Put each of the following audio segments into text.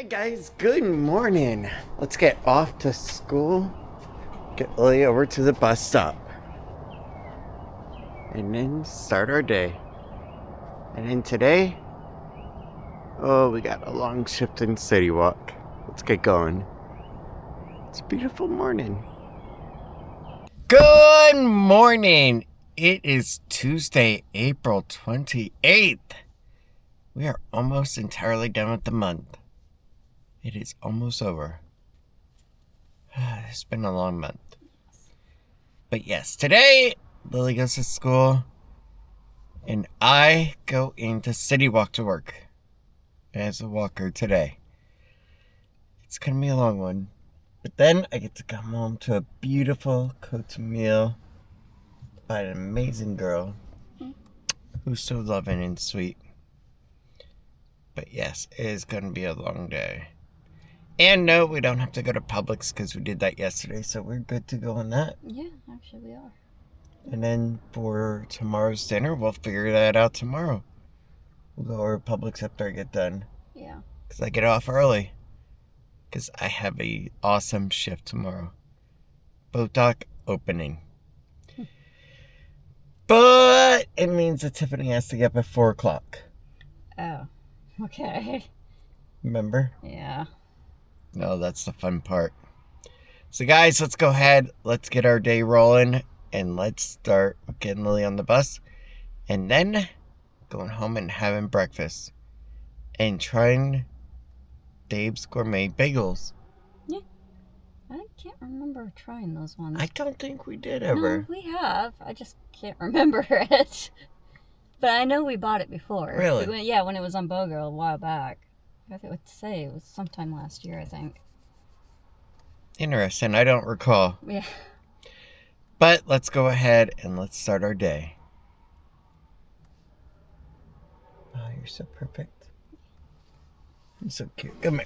Alright guys, good morning. Let's get off to school. Get Lily over to the bus stop. And then start our day. And then today, we got a long shift in citywalk. Let's get going. It's a beautiful morning. Good morning. It is Tuesday, April 28th. We are almost entirely done with the month. It is almost over. It's been a long month. But yes, today, Lily goes to school, and I go into citywalk to work as a walker today. It's going to be a long one. But then I get to come home to a beautiful cooked meal by an amazing girl who's so loving and sweet. But yes, it is going to be a long day. And no, we don't have to go to Publix because we did that yesterday, so we're good to go on that. Yeah, actually we are. And then for tomorrow's dinner, we'll figure that out tomorrow. We'll go over to Publix after I get done. Yeah. Because I get off early. Because I have a awesome shift tomorrow. Botox opening. But it means that Tiffany has to get up at 4 o'clock. Oh, okay. Remember? Yeah. No, that's the fun part. So guys, let's go ahead. Let's get our day rolling. And let's start getting Lily on the bus. And then going home and having breakfast. And trying Dave's Gourmet Bagels. Yeah. I can't remember trying those ones. I don't think we did ever. No, we have. I just can't remember it. But I know we bought it before. Really? When it was on BOGO a while back. I would say it was sometime last year, I think. Interesting. I don't recall. Yeah. But let's go ahead and let's start our day. Oh, you're so perfect. You're so cute. Come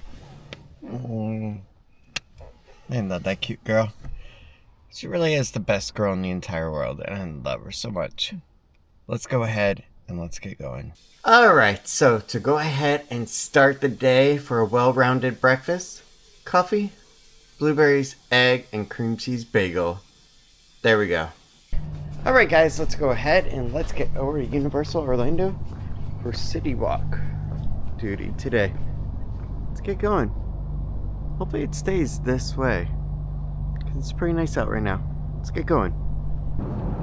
here. I love that cute girl. She really is the best girl in the entire world, and I love her so much. Let's go ahead and let's get going. Alright, so to go ahead and start the day for a well-rounded breakfast, coffee, blueberries, egg, and cream cheese bagel. There we go. Alright guys, let's go ahead and let's get over to Universal Orlando for City Walk duty today. Let's get going. Hopefully it stays this way, because it's pretty nice out right now. Let's get going.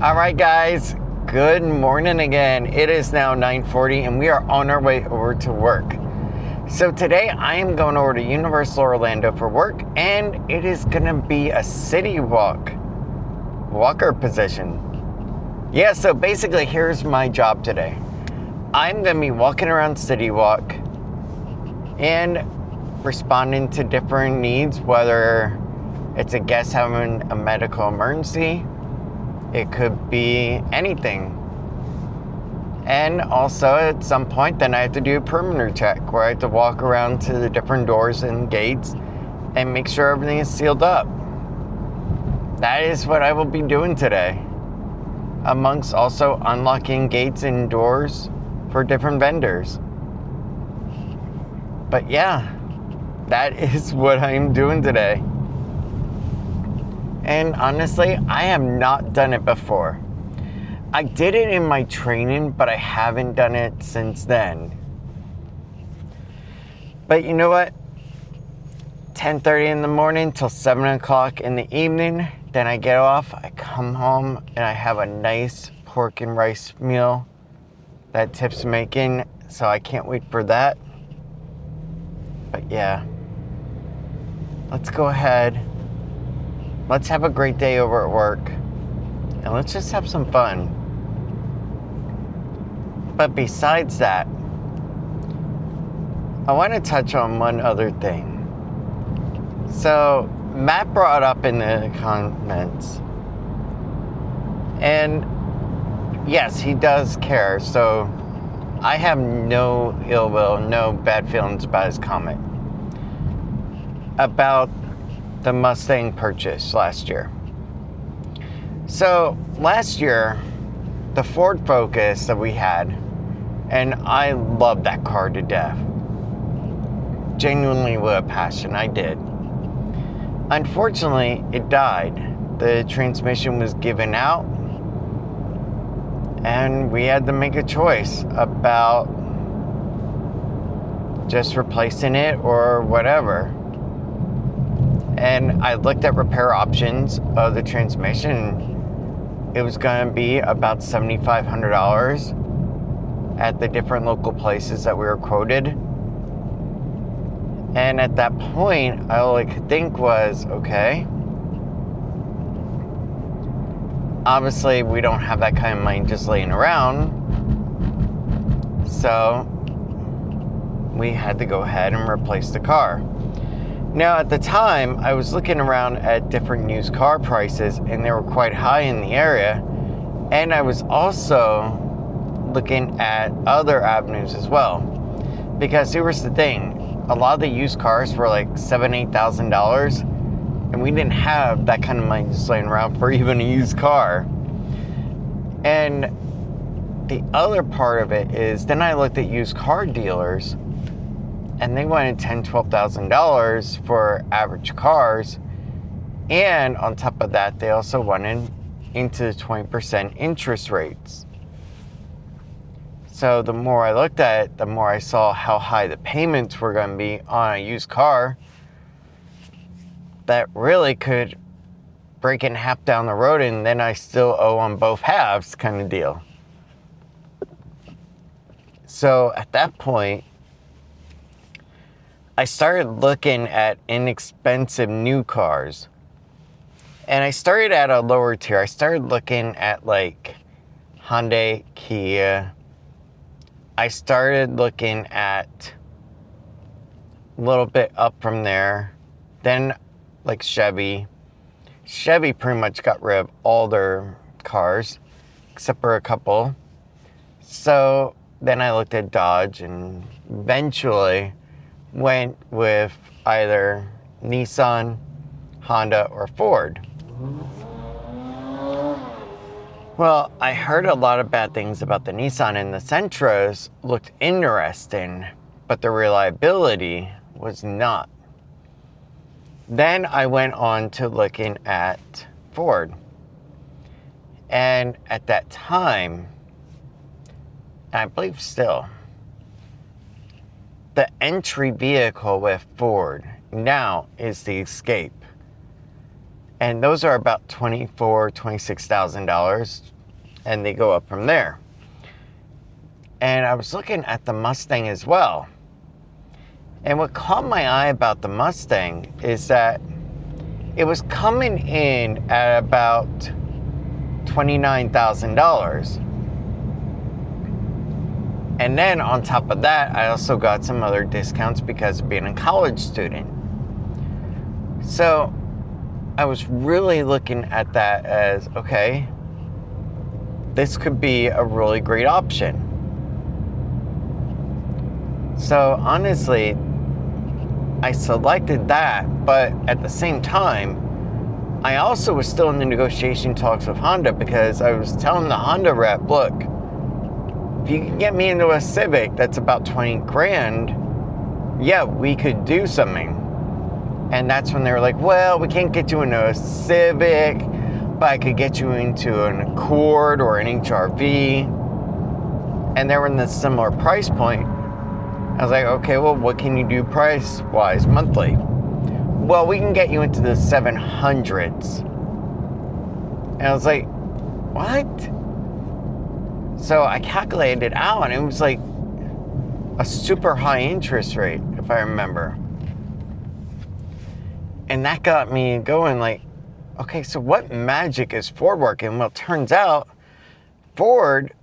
Alright guys, good morning again. It is now 9:40 and we are on our way over to work. So today I am going over to Universal Orlando for work, and it is going to be a city walker position. Yeah, so basically here's my job today. I'm going to be walking around City Walk and responding to different needs, whether it's a guest having a medical emergency. It could be anything. And also at some point then I have to do a perimeter check where I have to walk around to the different doors and gates and make sure everything is sealed up. That is what I will be doing today. Amongst also unlocking gates and doors for different vendors. But yeah, that is what I'm doing today. And honestly, I have not done it before. I did it in my training, but I haven't done it since then. But you know what? 10:30 in the morning till 7 o'clock in the evening. Then I get off, I come home, and I have a nice pork and rice meal that Tip's making. So I can't wait for that. But yeah. Let's go ahead. Let's have a great day over at work. And let's just have some fun. But besides that, I want to touch on one other thing. So, Matt brought up in the comments, and yes, he does care. So, I have no ill will, no bad feelings about his comment about the Mustang purchase last year. So last year, the Ford Focus that we had, and I love that car to death. genuinely would have passed, and I did. Unfortunately, it died. The transmission was given out, and we had to make a choice about just replacing it or whatever. And I looked at repair options of the transmission. It was going to be about $7,500 at the different local places that we were quoted. And at that point, all I could think was, okay, obviously we don't have that kind of money just laying around. So we had to go ahead and replace the car. Now, at the time, I was looking around at different used car prices, and they were quite high in the area. And I was also looking at other avenues as well. Because here's the thing, a lot of the used cars were like $7,000, $8,000, and we didn't have that kind of money just laying around for even a used car. And the other part of it is, then I looked at used car dealers, and they wanted $10,000, $12,000 for average cars. And on top of that, they also wanted into 20% interest rates. So the more I looked at it, the more I saw how high the payments were going to be on a used car that really could break in half down the road, and then I still owe on both halves kind of deal. So at that point, I started looking at inexpensive new cars. And I started at a lower tier. I started looking at like Hyundai, Kia. I started looking at a little bit up from there. Then like Chevy. Chevy pretty much got rid of all their cars, except for a couple. So then I looked at Dodge, and eventually went with either Nissan, Honda, or Ford. Well, I heard a lot of bad things about the Nissan, and the Sentras looked interesting, but the reliability was not. Then I went on to looking at Ford. And at that time, and I believe still, the entry vehicle with Ford now is the Escape. And those are about $24,000, $26,000, and they go up from there. And I was looking at the Mustang as well. And what caught my eye about the Mustang is that it was coming in at about $29,000. And then on top of that, I also got some other discounts because of being a college student. So I was really looking at that as, okay, this could be a really great option. So honestly, I selected that, but at the same time, I also was still in the negotiation talks with Honda, because I was telling the Honda rep, look, if you can get me into a Civic that's about 20 grand, yeah, we could do something. And that's when they were like, well, we can't get you into a Civic, but I could get you into an Accord or an HRV. And they were in this similar price point. I was like, okay, well, what can you do price-wise monthly? Well, we can get you into the 700s. And I was like, what? So I calculated it out, and it was like a super high interest rate, if I remember. And that got me going like, okay, so what magic is Ford working? Well, it turns out Ford,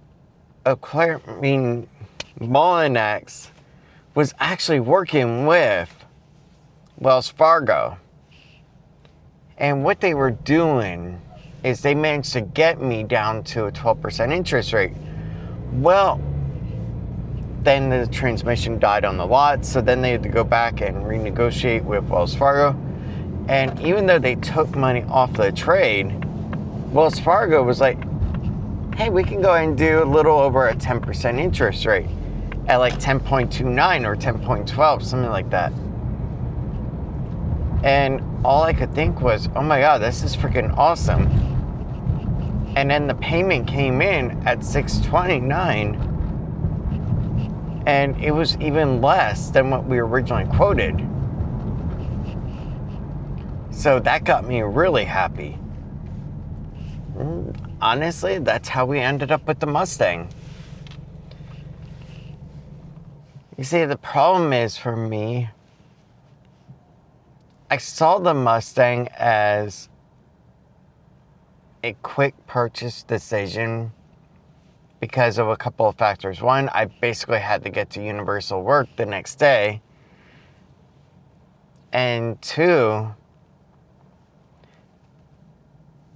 Mullinax, was actually working with Wells Fargo. And what they were doing is they managed to get me down to a 12% interest rate. Well, then the transmission died on the lot, so then they had to go back and renegotiate with Wells Fargo. And even though they took money off the trade, Wells Fargo was like, hey, we can go ahead and do a little over a 10% interest rate. at like 10.29 or 10.12, something like that. And all I could think was, oh my God, this is freaking awesome. And then the payment came in at $629, and it was even less than what we originally quoted. So that got me really happy. Honestly, that's how we ended up with the Mustang. You see, the problem is for me, I saw the Mustang as a quick purchase decision because of a couple of factors. One, I basically had to get to Universal work the next day. And two,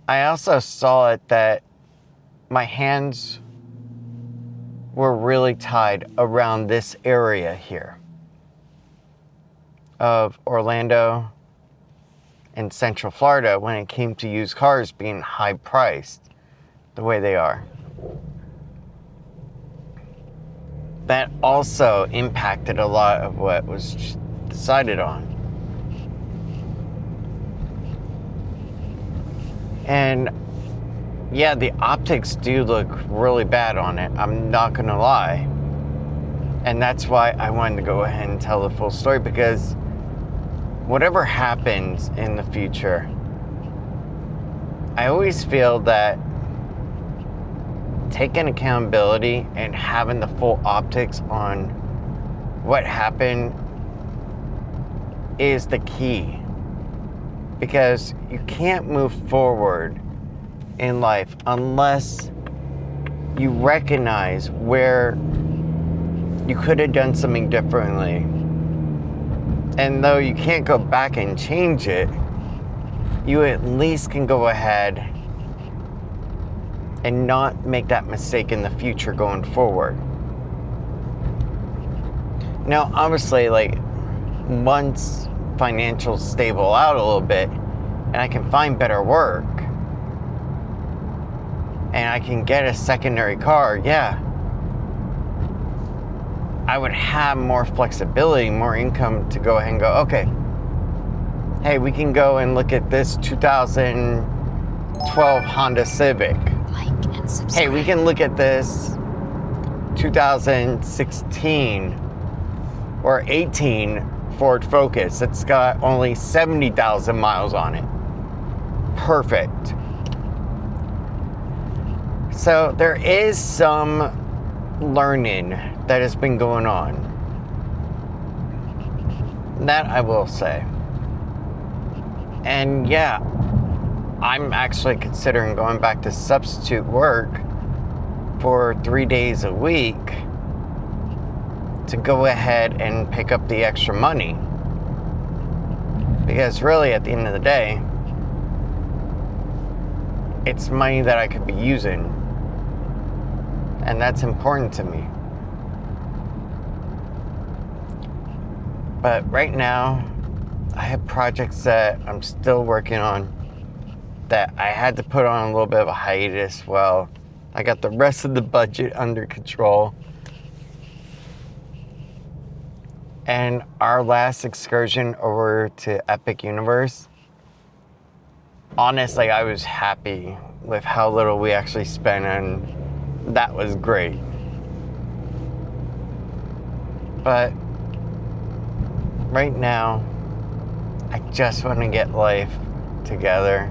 I also saw it that my hands were really tied around this area here of Orlando and Central Florida when it came to used cars being high priced the way they are. That also impacted a lot of what was decided on. And yeah, the optics do look really bad on it, I'm not gonna lie. And that's why I wanted to go ahead and tell the full story, because whatever happens in the future, I always feel that taking accountability and having the full optics on what happened is the key. Because you can't move forward in life unless you recognize where you could have done something differently. And though you can't go back and change it, you at least can go ahead and not make that mistake in the future going forward. Now, obviously, like, once financials stable out a little bit and I can find better work and I can get a secondary car, yeah, I would have more flexibility, more income to go ahead and go, okay, hey, we can go and look at this 2012 Honda Civic. Like and subscribe. Hey, we can look at this 2016 or 18 Ford Focus. It's got only 70,000 miles on it. Perfect. So there is some learning that has been going on. That I will say. And yeah, I'm actually considering going back to substitute work for 3 days a week to go ahead and pick up the extra money. Because really, at the end of the day, it's money that I could be using. And that's important to me. But right now, I have projects that I'm still working on that I had to put on a little bit of a hiatus while I got the rest of the budget under control. And our last excursion over to Epic Universe, honestly, I was happy with how little we actually spent, and that was great. But right now, I just want to get life together,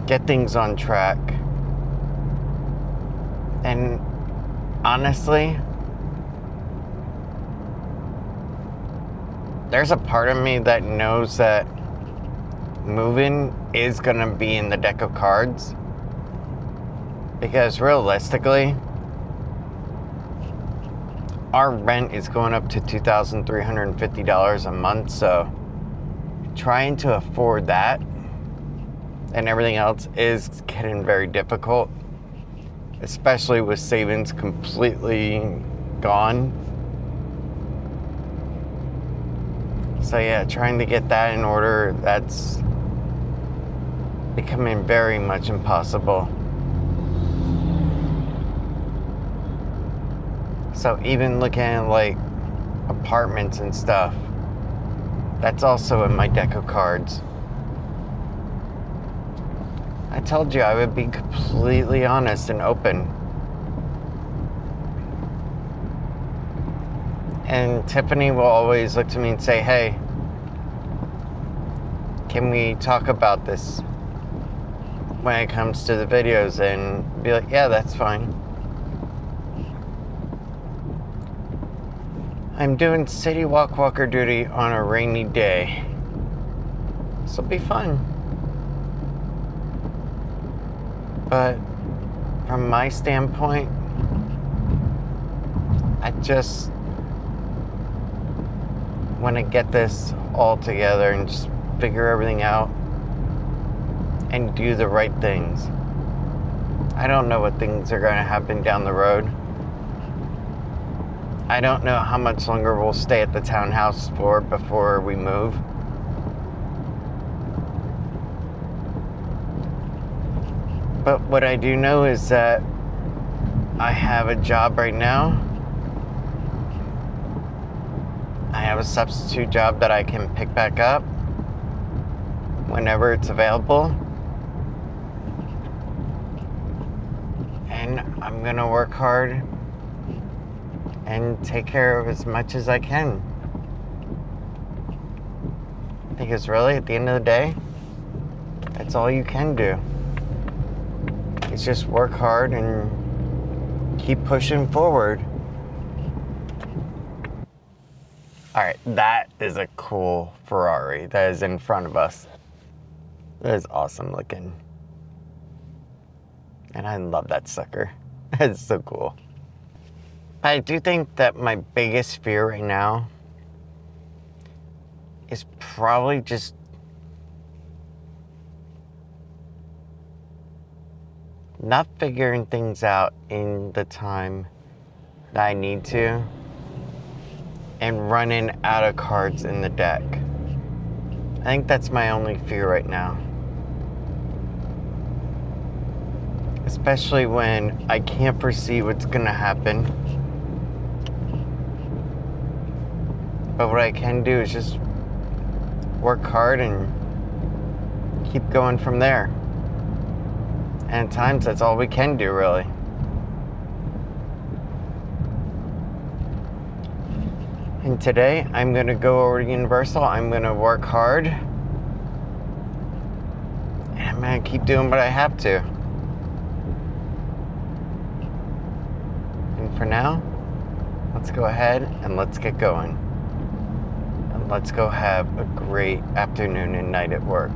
get things on track. And honestly, there's a part of me that knows that moving is going to be in the deck of cards. Because realistically, our rent is going up to $2,350 a month, so trying to afford that and everything else is getting very difficult, especially with savings completely gone. So yeah, trying to get that in order, that's becoming very much impossible. So even looking at like apartments and stuff, that's also in my deck of cards. I told you I would be completely honest and open. And Tiffany will always look to me and say, hey, can we talk about this when it comes to the videos? And be like, yeah, that's fine. I'm doing city walker duty on a rainy day. This will be fun. But from my standpoint, I just want to get this all together and just figure everything out and do the right things. I don't know what things are going to happen down the road. I don't know how much longer we'll stay at the townhouse for before we move. But what I do know is that I have a job right now. I have a substitute job that I can pick back up whenever it's available. And I'm gonna work hard and take care of as much as I can. Because really, at the end of the day, that's all you can do. It's just work hard and keep pushing forward. Alright, that is a cool Ferrari that is in front of us. That is awesome looking. And I love that sucker. It's so cool. I do think that my biggest fear right now is probably just not figuring things out in the time that I need to and running out of cards in the deck. I think that's my only fear right now. Especially when I can't foresee what's gonna happen. But what I can do is just work hard and keep going from there. And at times, that's all we can do, really. And today, I'm going to go over to Universal. I'm going to work hard. And I'm going to keep doing what I have to. And for now, let's go ahead and let's get going. And let's go have a great afternoon and night at work.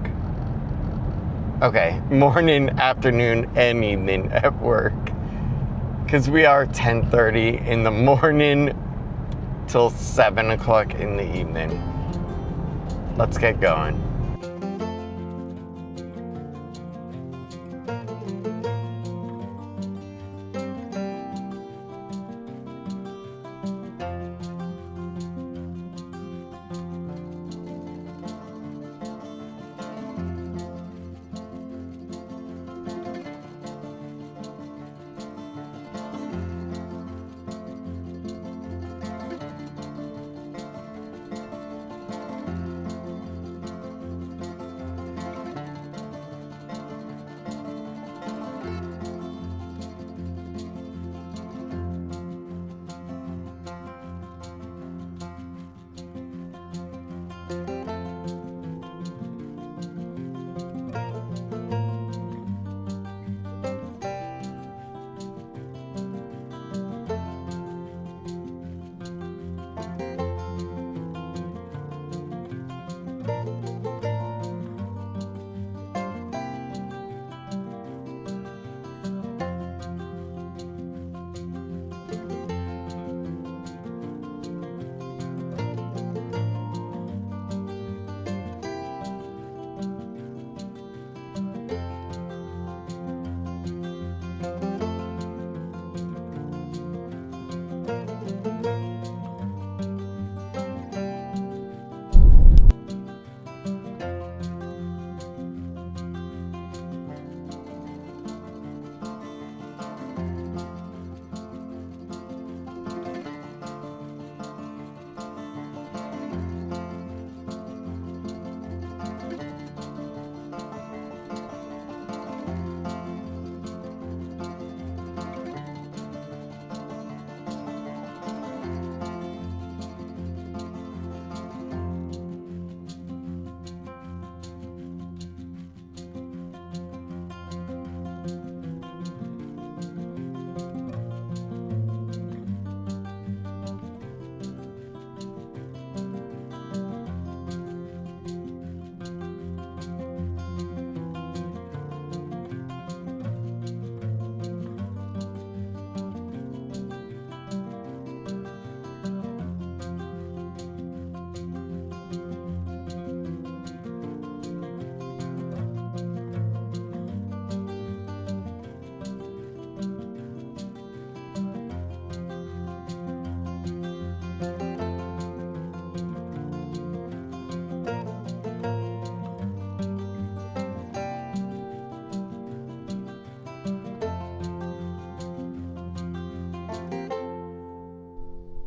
Okay, morning, afternoon, and evening at work. Because we are 10:30 in the morning till 7 o'clock in the evening. Let's get going.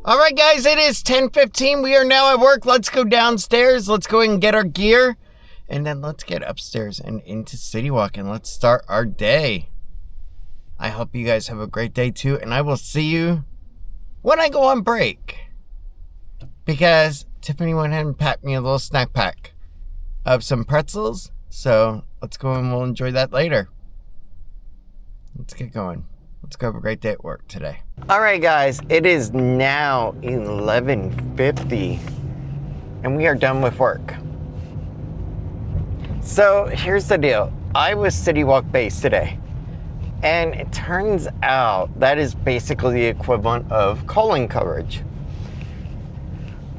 All right, guys, it is 10:15. We are now at work. Let's go downstairs. Let's go and get our gear. And then let's get upstairs and into Citywalk and let's start our day. I hope you guys have a great day too. And I will see you when I go on break. Because Tiffany went ahead and packed me a little snack pack of some pretzels. So let's go and we'll enjoy that later. Let's get going. Let's go have a great day at work today. All right, guys, it is now 11:50 and we are done with work. So here's the deal. I was Citywalk based today and it turns out that is basically the equivalent of calling coverage.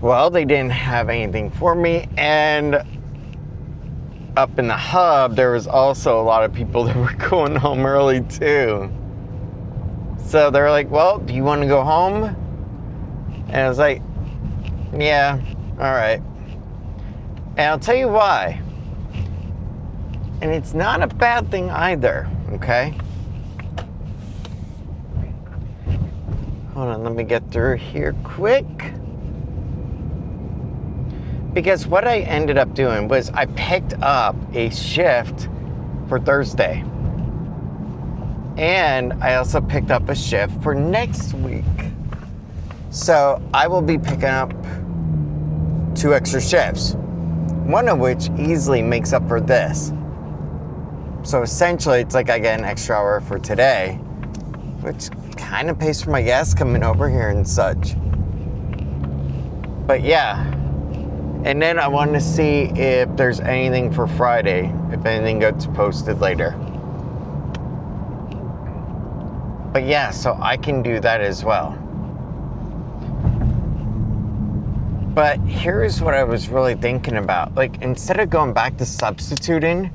Well, they didn't have anything for me, and up in the hub, there was also a lot of people that were going home early too. So they were like, well, do you want to go home? And I was like, yeah, all right. And I'll tell you why. And it's not a bad thing either, okay? Hold on, let me get through here quick. Because what I ended up doing was I picked up a shift for Thursday. And I also picked up a shift for next week. So I will be picking up 2 extra shifts, one of which easily makes up for this. So essentially it's like I get an extra hour for today, which kind of pays for my gas coming over here and such. But yeah. And then I wanted to see if there's anything for Friday, if anything gets posted later. But yeah, so I can do that as well. But here's what I was really thinking about. Like, instead of going back to substituting,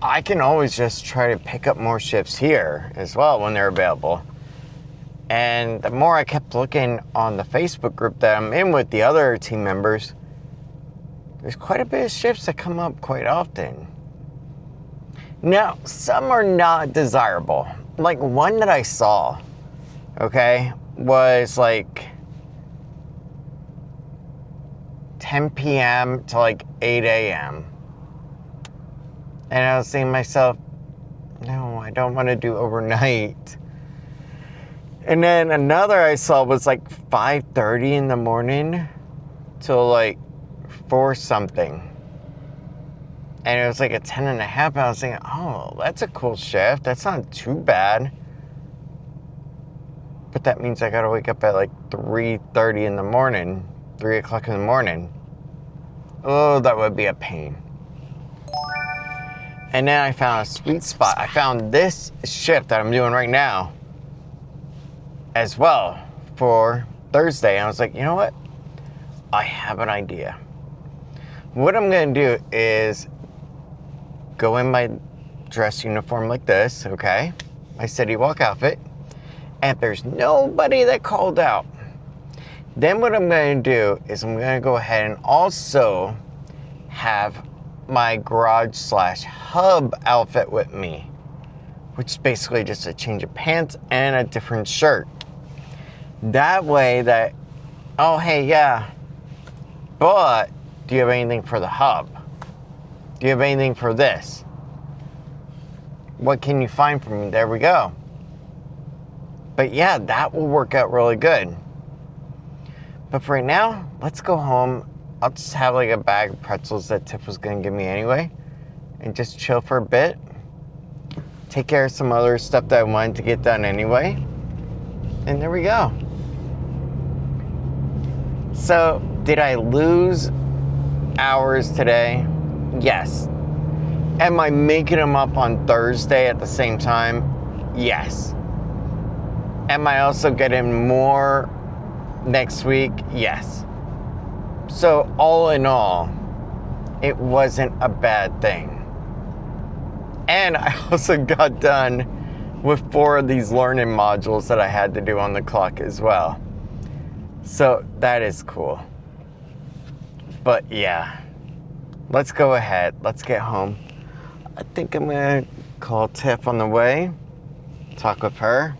I can always just try to pick up more shifts here as well when they're available. And the more I kept looking on the Facebook group that I'm in with the other team members, there's quite a bit of shifts that come up quite often. Now, some are not desirable. Like one that I saw, okay, was like 10 p.m. to like 8 a.m. And I was saying to myself, no, I don't want to do overnight. And then another I saw was like 5:30 in the morning till like 4 something. And it was like a 10 and a half. And I was thinking, oh, that's a cool shift. That's not too bad. But that means I gotta wake up at like 3:30 in the morning, 3 o'clock in the morning. Oh, that would be a pain. And then I found a sweet spot. I found this shift that I'm doing right now as well for Thursday. And I was like, you know what? I have an idea. What I'm gonna do is go in my dress uniform like this, okay? My Citywalk outfit. And if there's nobody that called out, then what I'm gonna do is I'm gonna go ahead and also have my garage/hub outfit with me, which is basically just a change of pants and a different shirt. That way that, oh, hey, yeah, but do you have anything for the hub? Do you have anything for this? What can you find for me? There we go. But yeah, that will work out really good. But for right now, let's go home. I'll just have like a bag of pretzels that Tiff was gonna give me anyway, and just chill for a bit. Take care of some other stuff that I wanted to get done anyway. And there we go. So, did I lose hours today? Yes. Am I making them up on Thursday at the same time? Yes. Am I also getting more next week? Yes. So all in all, it wasn't a bad thing. And I also got done with 4 of these learning modules that I had to do on the clock as well. So that is cool. But yeah, let's go ahead. Let's get home. I think I'm gonna call Tiff on the way, talk with her.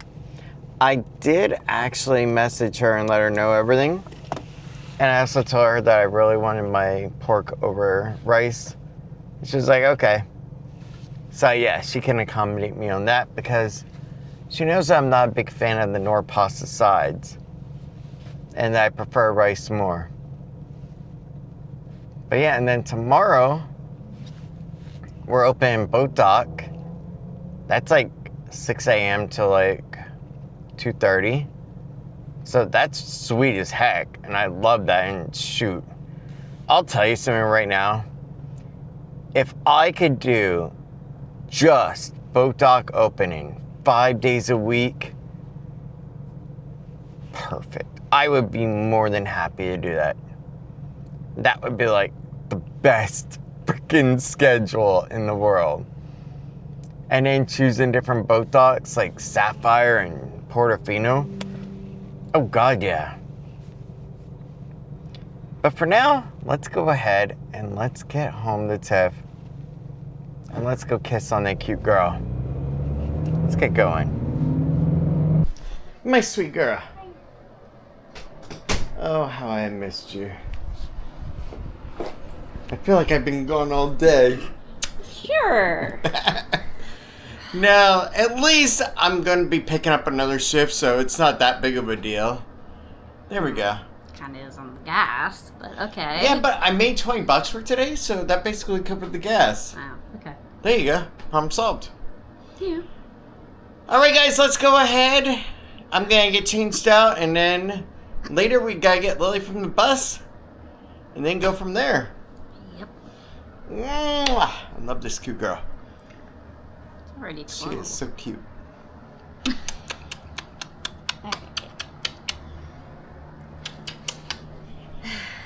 I did actually message her and let her know everything. And I also told her that I really wanted my pork over rice. She was like, okay. So yeah, she can accommodate me on that because she knows I'm not a big fan of the nor pasta sides. And that I prefer rice more. But yeah, and then tomorrow, we're open boat dock. That's like 6 a.m. to like 2:30. So that's sweet as heck. And I love that. And shoot, I'll tell you something right now. If I could do just boat dock opening 5 days a week, perfect. I would be more than happy to do that. That would be like the best freaking schedule in the world. And then choosing different boat docks like Sapphire and Portofino. Oh God, yeah. But for now, let's go ahead and let's get home to Tiff. And let's go kiss on that cute girl. Let's get going. My sweet girl. Oh, how I missed you. I feel like I've been gone all day. Sure. No, at least I'm going to be picking up another shift, so it's not that big of a deal. There we go. Kind of is on the gas, but okay. Yeah, but I made $20 for today, so that basically covered the gas. Wow, okay. There you go. Problem solved. Yeah. Alright guys, let's go ahead. I'm going to get changed out, and then later we got to get Lily from the bus, and then go from there. Yep. Mwah. I love this cute girl. It's already She cold. is so cute. Okay.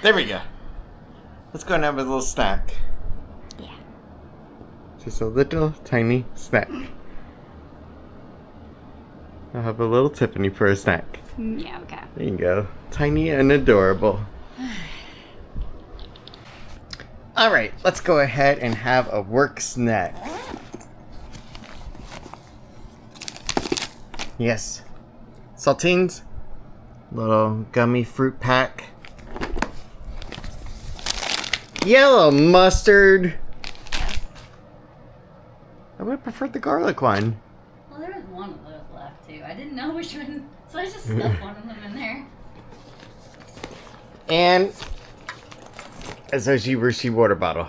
There we go. Let's go and have a little snack. Yeah. Just a little tiny snack. I'll have a little Tiffany for a snack. Yeah, okay. There you go. Tiny and adorable. Alright, let's go ahead and have a work snack. Yes. Saltines. Little gummy fruit pack. Yellow mustard. I would have preferred the garlic one. Well, there was one of those left too. I didn't know which one, so I just stuffed one of them in there. And a Zoshi water bottle.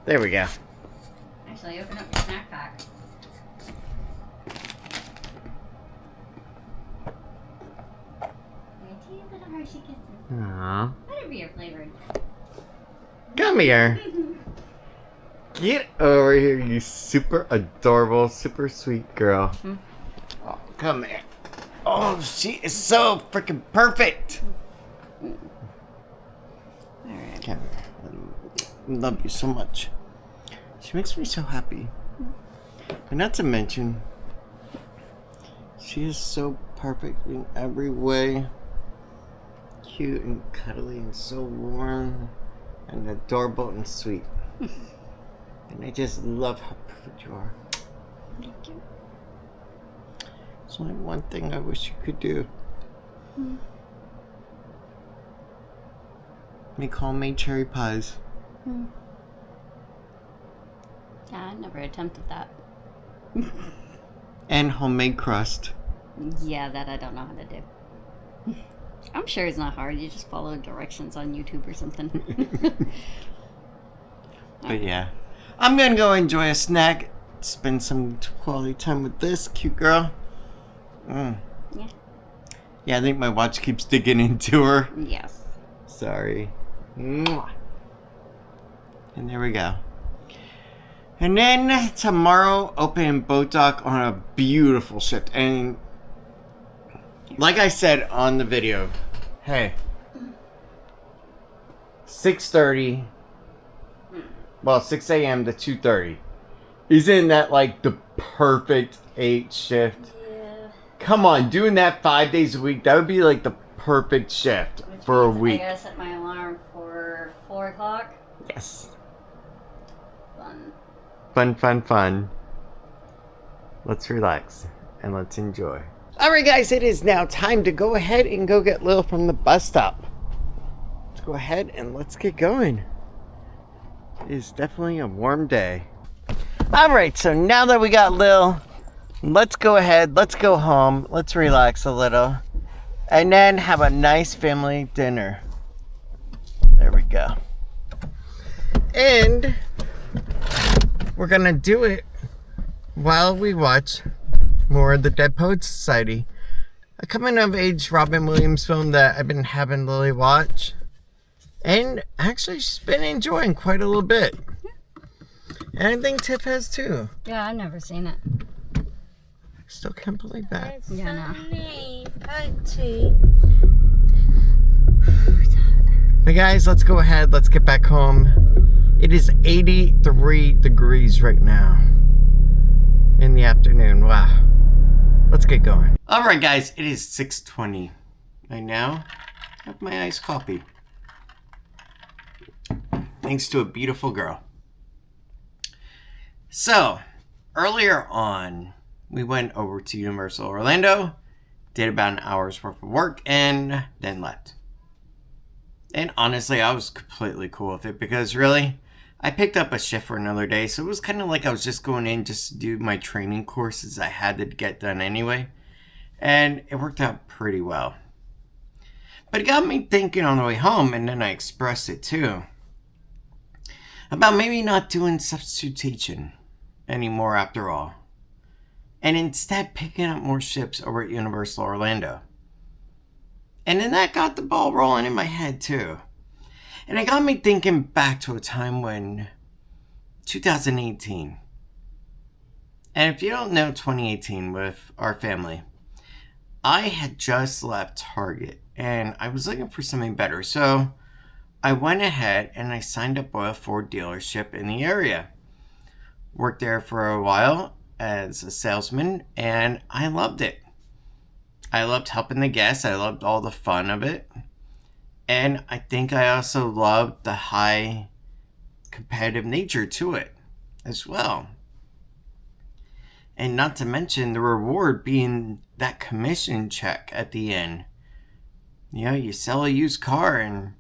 There we go. Actually, open up your snack pack. There are 2 little Hershey kisses. Aww. Better be your flavored. Come here. Get over here, you super adorable, super sweet girl. Oh, come here. Oh, she is so freaking perfect. Alright. Come here. I love you so much. She makes me so happy. And not to mention, she is so perfect in every way. Cute and cuddly and so warm and adorable and sweet. And I just love how perfect you are. Thank you. There's only one thing I wish you could do. Make homemade cherry pies. Yeah, I never attempted that. And homemade crust. Yeah, that I don't know how to do. I'm sure it's not hard. You just follow directions on YouTube or something. But yeah. I'm gonna go enjoy a snack. Spend some quality time with this cute girl. Yeah. Yeah, I think my watch keeps digging into her. Yes. Sorry. Mwah. And there we go. And then tomorrow, open boat dock on a beautiful ship. And like I said on the video, hey, 6:30, well, 6 a.m. to 2:30. Isn't that like the perfect 8 shift? Yeah. Come on, doing that 5 days a week, that would be like the perfect shift for a week. I gotta set my alarm for 4 o'clock. Yes. Fun. Fun, fun, fun. Let's relax and let's enjoy. Alright guys, it is now time to go ahead and go get Lil from the bus stop. Let's go ahead and let's get going. It is definitely a warm day. Alright, so now that we got Lil, let's go ahead, let's go home, let's relax a little, and then have a nice family dinner. There we go. And we're gonna do it while we watch more of the Dead Poets Society, a coming of age Robin Williams film that I've been having Lily watch, and actually she's been enjoying quite a little bit. And I think Tiff has too. Yeah, I've never seen it. Still can't believe that. Yeah, no. But guys, let's go ahead, let's get back home. It is 83 degrees right now in the afternoon. Wow. Let's get going. Alright guys, it is 6:20. I now have my iced coffee. Thanks to a beautiful girl. So, earlier on, we went over to Universal Orlando, did about an hour's worth of work, and then left. And honestly, I was completely cool with it because really, I picked up a shift for another day, so it was kind of like I was just going in just to do my training courses I had to get done anyway. And it worked out pretty well. But it got me thinking on the way home, and then I expressed it too, about maybe not doing substitute teaching anymore after all. And instead picking up more shifts over at Universal Orlando. And then that got the ball rolling in my head too. And it got me thinking back to a time when 2018. And if you don't know 2018 with our family, I had just left Target and I was looking for something better. So I went ahead and I signed up with a Ford dealership in the area. Worked there for a while as a salesman and I loved it. I loved helping the guests. I loved all the fun of it. And I think I also loved the high competitive nature to it as well. And not to mention the reward being that commission check at the end. You know, you sell a used car and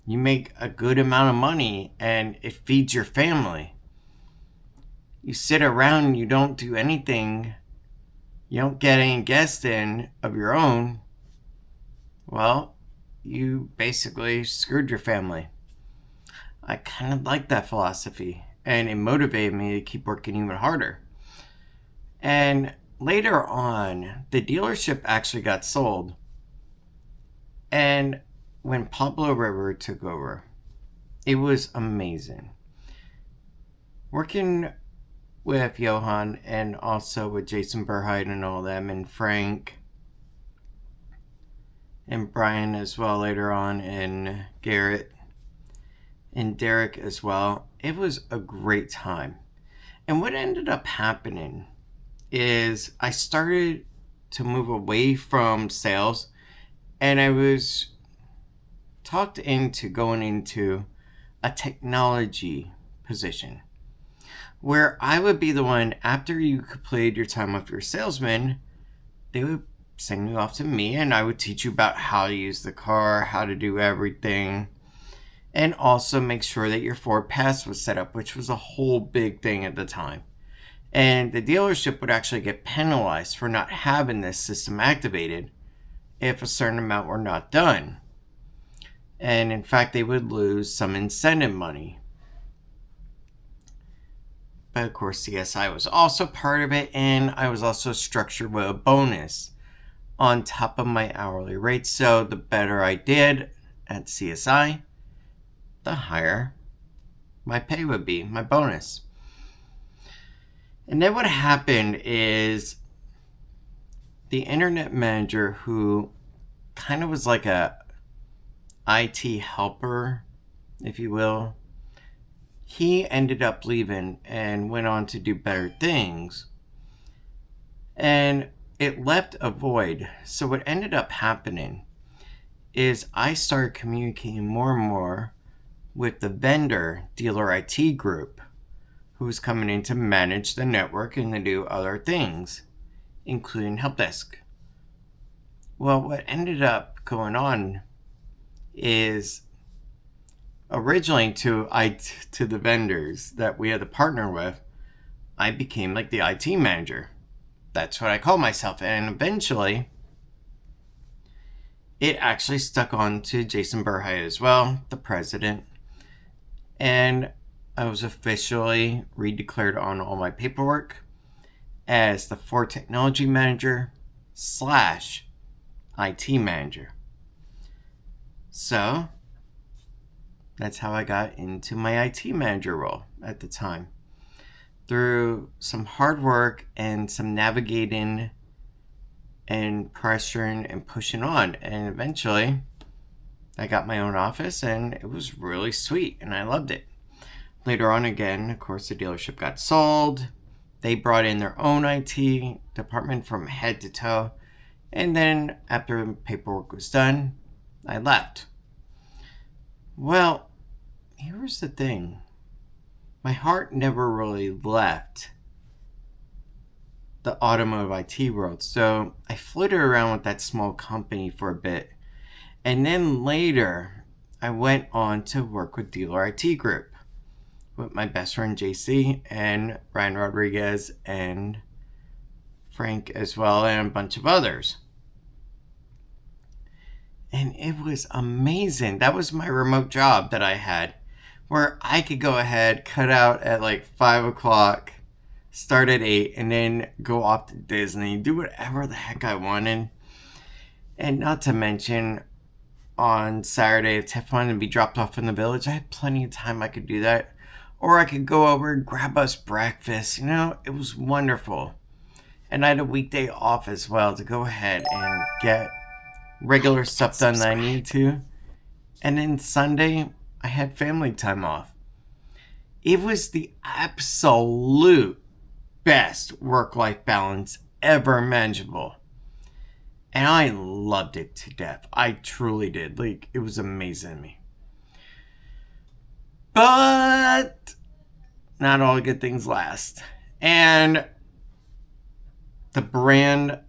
you make a good amount of money and it feeds your family. You sit around and you don't do anything. You don't get any guests in of your own. Well, you basically screwed your family. I kind of like that philosophy, and it motivated me to keep working even harder. And later on, the dealership actually got sold. And when Pablo River took over, it was amazing. Working with Johan and also with Jason Burheide and all them, and Frank and Brian as well later on, and Garrett and Derek as well. It was a great time. And what ended up happening is I started to move away from sales, and I was talked into going into a technology position where I would be the one, after you completed your time with your salesman, they would send you off to me and I would teach you about how to use the car, how to do everything, and also make sure that your Ford Pass was set up, which was a whole big thing at the time. And the dealership would actually get penalized for not having this system activated if a certain amount were not done. And in fact, they would lose some incentive money. But of course, CSI was also part of it, and I was also structured with a bonus on top of my hourly rate. So the better I did at CSI, the higher my pay would be, my bonus. And then what happened is the internet manager, who kind of was like a IT helper, if you will, he ended up leaving and went on to do better things. And it left a void. So what ended up happening is I started communicating more and more with the vendor dealer IT group, who's coming in to manage the network and to do other things, including help desk. Well, what ended up going on is originally to the vendors that we had to partner with, I became like the IT manager. That's what I call myself. And eventually, it actually stuck on to Jason Burhai as well, the president. And I was officially redeclared on all my paperwork as the Ford Technology Manager / IT Manager. So, that's how I got into my IT Manager role at the time. Through some hard work and some navigating and pressuring and pushing on. And eventually, I got my own office and it was really sweet and I loved it. Later on, again, of course, the dealership got sold. They brought in their own IT department from head to toe. And then after paperwork was done, I left. Well, here was the thing. My heart never really left the automotive IT world. So I flitted around with that small company for a bit. And then later, I went on to work with Dealer IT Group with my best friend JC and Ryan Rodriguez and Frank as well, and a bunch of others. And it was amazing. That was my remote job that I had, where I could go ahead, cut out at like 5 o'clock, start at 8, and then go off to Disney, do whatever the heck I wanted. And not to mention, on Saturday, if Tiff wanted to be dropped off in the village, I had plenty of time I could do that. Or I could go over and grab us breakfast. You know, it was wonderful. And I had a weekday off as well to go ahead and get regular stuff done that I needed to. And then Sunday, I had family time off. It was the absolute best work-life balance ever imaginable. And I loved it to death. I truly did. Like, it was amazing to me. But not all good things last. And the brand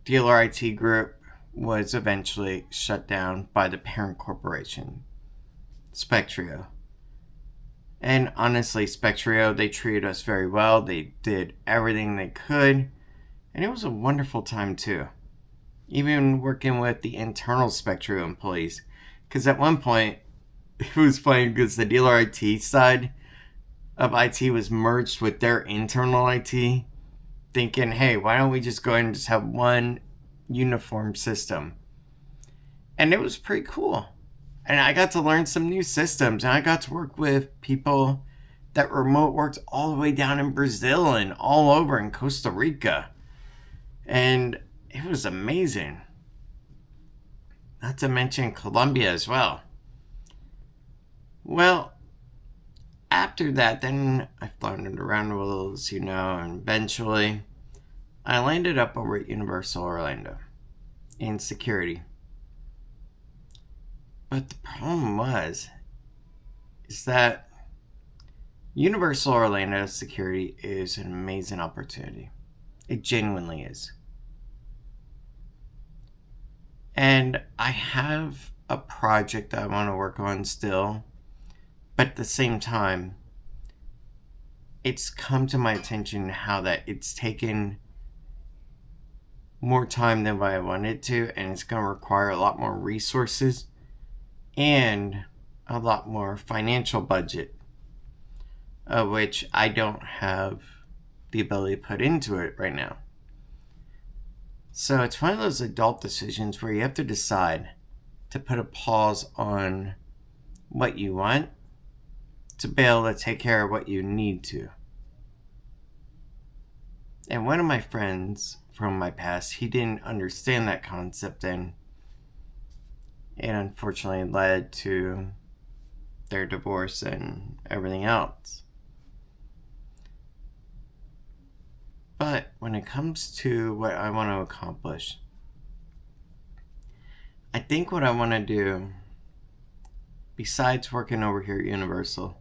Dealer IT Group was eventually shut down by the parent corporation, Spectrio. And honestly, Spectrio, they treated us very well. They did everything they could. And it was a wonderful time too. Even working with the internal Spectrio employees. Because at one point, it was funny because the dealer IT side of IT was merged with their internal IT. Thinking, hey, why don't we just go ahead and just have one uniform system? And it was pretty cool. And I got to learn some new systems. And I got to work with people that remote worked all the way down in Brazil and all over in Costa Rica. And it was amazing. Not to mention Colombia as well. Well, after that, then I floundered around a little, as you know, and eventually I landed up over at Universal Orlando in security. But the problem is that Universal Orlando security is an amazing opportunity. It genuinely is. And I have a project that I want to work on still. But at the same time, it's come to my attention how that it's taken more time than what I wanted to, and it's going to require a lot more resources and a lot more financial budget, of which I don't have the ability to put into it right now. So it's one of those adult decisions where you have to decide to put a pause on what you want to be able to take care of what you need to. And one of my friends from my past, he didn't understand that concept, and it unfortunately led to their divorce and everything else. But when it comes to what I want to accomplish, I think what I want to do, besides working over here at Universal,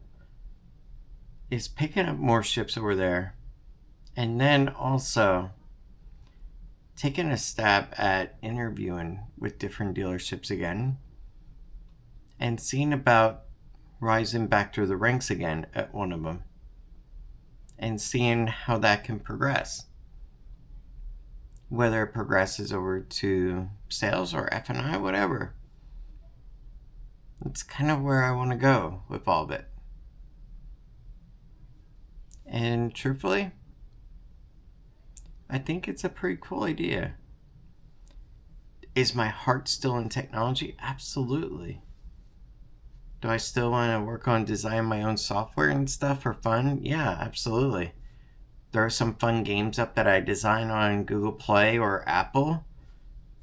is picking up more ships over there, and then also taking a stab at interviewing with different dealerships again and seeing about rising back through the ranks again at one of them and seeing how that can progress. Whether it progresses over to sales or F&I, whatever. It's kind of where I want to go with all of it. And truthfully, I think it's a pretty cool idea. Is my heart still in technology? Absolutely. Do I still want to work on designing my own software and stuff for fun? Yeah, absolutely. There are some fun games up that I design on Google Play or Apple.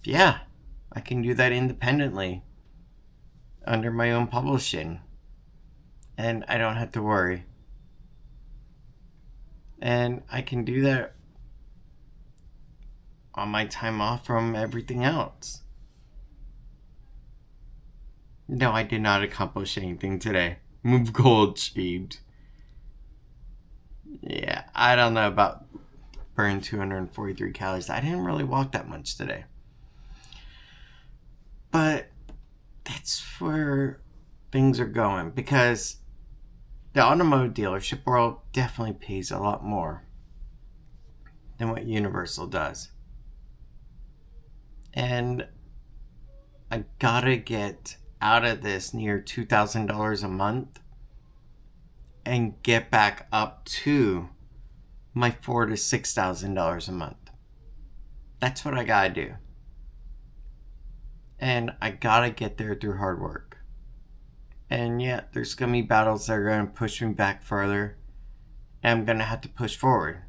Yeah, I can do that independently under my own publishing. And I don't have to worry. And I can do that on my time off from everything else. No, I did not accomplish anything today. Move goal achieved. Yeah, I don't know about burn 243 calories. I didn't really walk that much today. But that's where things are going, because the automotive dealership world definitely pays a lot more than what Universal does. And I gotta get out of this near $2,000 a month and get back up to my $4,000 to $6,000 a month. That's what I gotta do. And I gotta get there through hard work. And yeah, there's gonna be battles that are gonna push me back further. And I'm gonna have to push forward.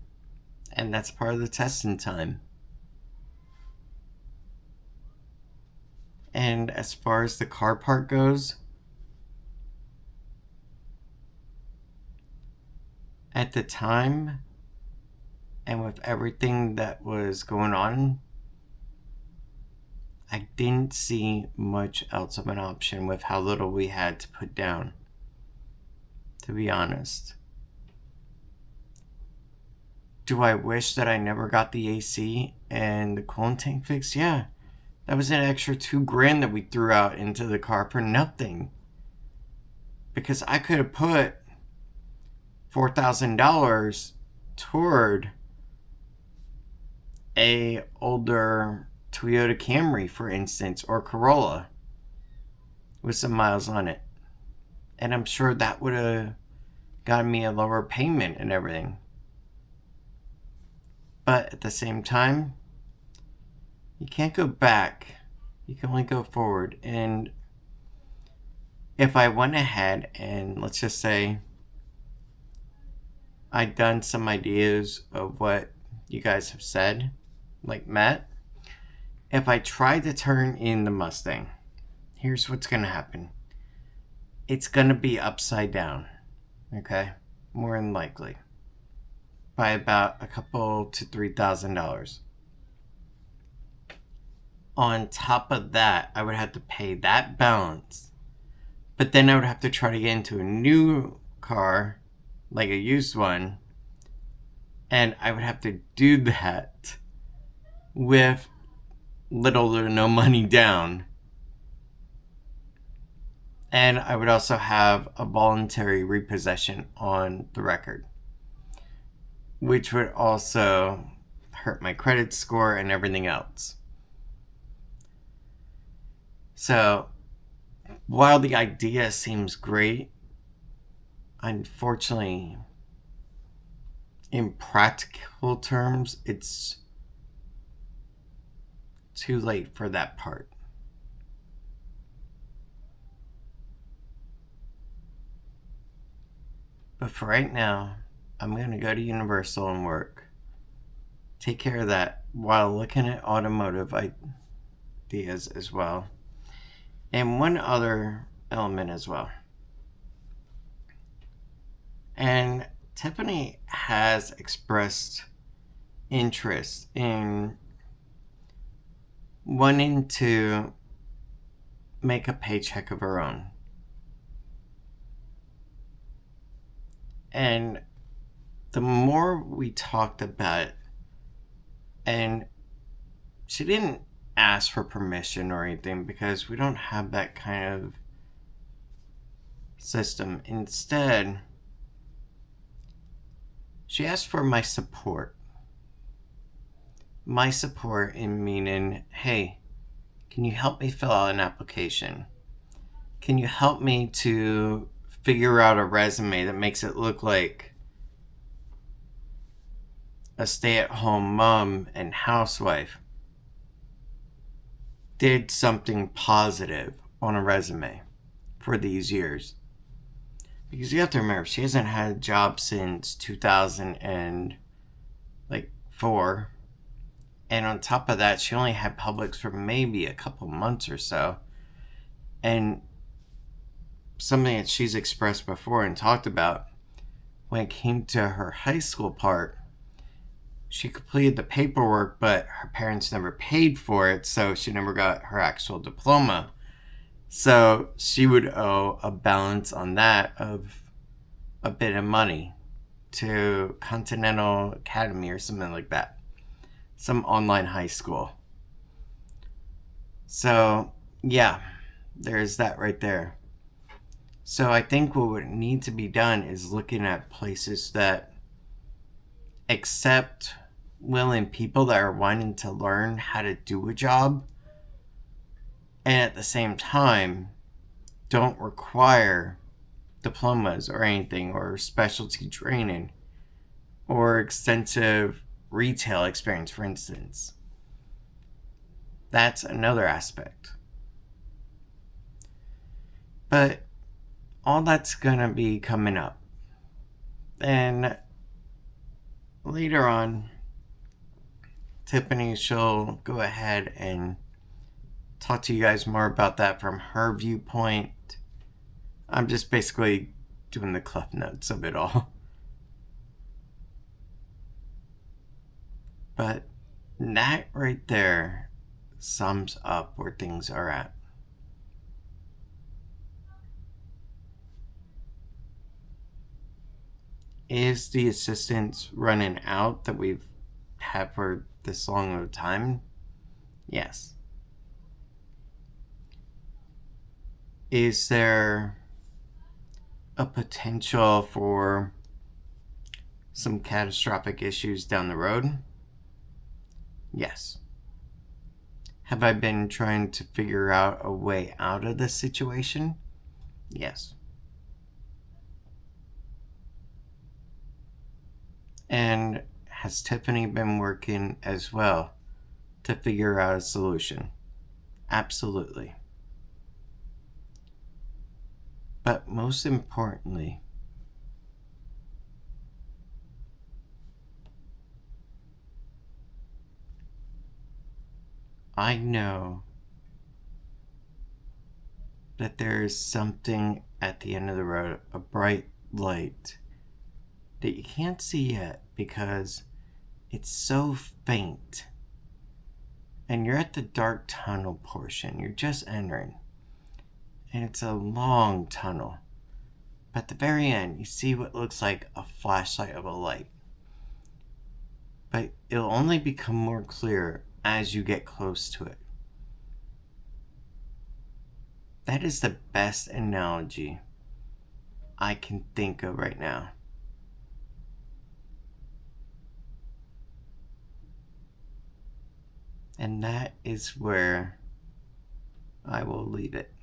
And that's part of the testing time. And as far as the car part goes, at the time, and with everything that was going on, I didn't see much else of an option with how little we had to put down, to be honest. Do I wish that I never got the AC and the coolant tank fixed? Yeah. That was an extra $2,000 that we threw out into the car for nothing. Because I could have put $4,000 toward a older Toyota Camry, for instance, or Corolla with some miles on it. And I'm sure that would have gotten me a lower payment and everything. But at the same time, you can't go back. You can only go forward. And if I went ahead and, let's just say, I'd done some ideas of what you guys have said, like Matt, if I tried to turn in the Mustang, here's what's going to happen. It's going to be upside down, okay? More than likely. By about a couple to $3,000. On top of that, I would have to pay that balance. But then I would have to try to get into a new car, like a used one. And I would have to do that with little or no money down. And I would also have a voluntary repossession on the record, which would also hurt my credit score and everything else. So, while the idea seems great, unfortunately, in practical terms, it's too late for that part. But for right now, I'm going to go to Universal and work. Take care of that while looking at automotive ideas as well. And one other element as well. And Tiffany has expressed interest in wanting to make a paycheck of her own. And the more we talked about it, and she didn't ask for permission or anything because we don't have that kind of system. Instead, she asked for my support. My support in meaning, hey, can you help me fill out an application? Can you help me to figure out a resume that makes it look like a stay-at-home mom and housewife did something positive on a resume for these years? Because you have to remember, she hasn't had a job since 2004. And on top of that, she only had Publix for maybe a couple months or so. And something that she's expressed before and talked about, when it came to her high school part, she completed the paperwork, but her parents never paid for it, so she never got her actual diploma. So she would owe a balance on that of a bit of money to Continental Academy or something like that. Some online high school. So, yeah, there's that right there. So I think what would need to be done is looking at places that accept willing people that are wanting to learn how to do a job, and at the same time don't require diplomas or anything, or specialty training, or extensive retail experience, for instance. That's another aspect. But all that's gonna be coming up. And later on, Tiffany, she'll go ahead and talk to you guys more about that from her viewpoint. I'm just basically doing the cliff notes of it all. But that right there sums up where things are at. Is the assistance running out that we've had for this long of a time? Yes. Is there a potential for some catastrophic issues down the road? Yes. Have I been trying to figure out a way out of this situation? Yes. And has Tiffany been working as well to figure out a solution? Absolutely. But most importantly, I know that there is something at the end of the road, a bright light that you can't see yet because it's so faint. And you're at the dark tunnel portion. You're just entering. And it's a long tunnel. But at the very end, you see what looks like a flashlight of a light. But it'll only become more clear as you get close to it. That is the best analogy I can think of right now. And that is where I will leave it.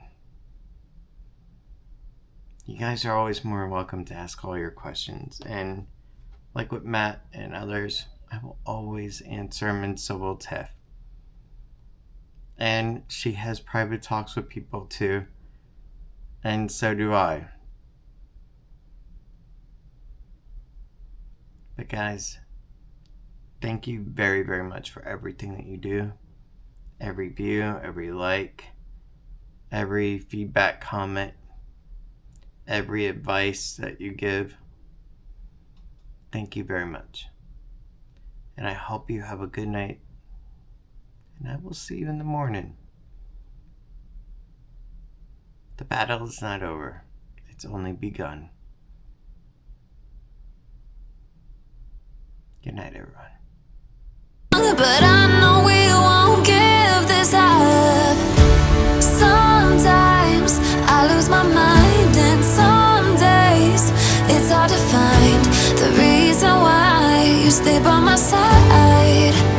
You guys are always more than welcome to ask all your questions. And like with Matt and others, I will always answer them, and so will Tiff. And she has private talks with people too. And so do I. But guys, thank you very, very much for everything that you do. Every view, every like, every feedback comment, every advice that you give. Thank you very much. And I hope you have a good night. And I will see you in the morning. The battle is not over. It's only begun. Good night, everyone. But I know we won't stay by my side.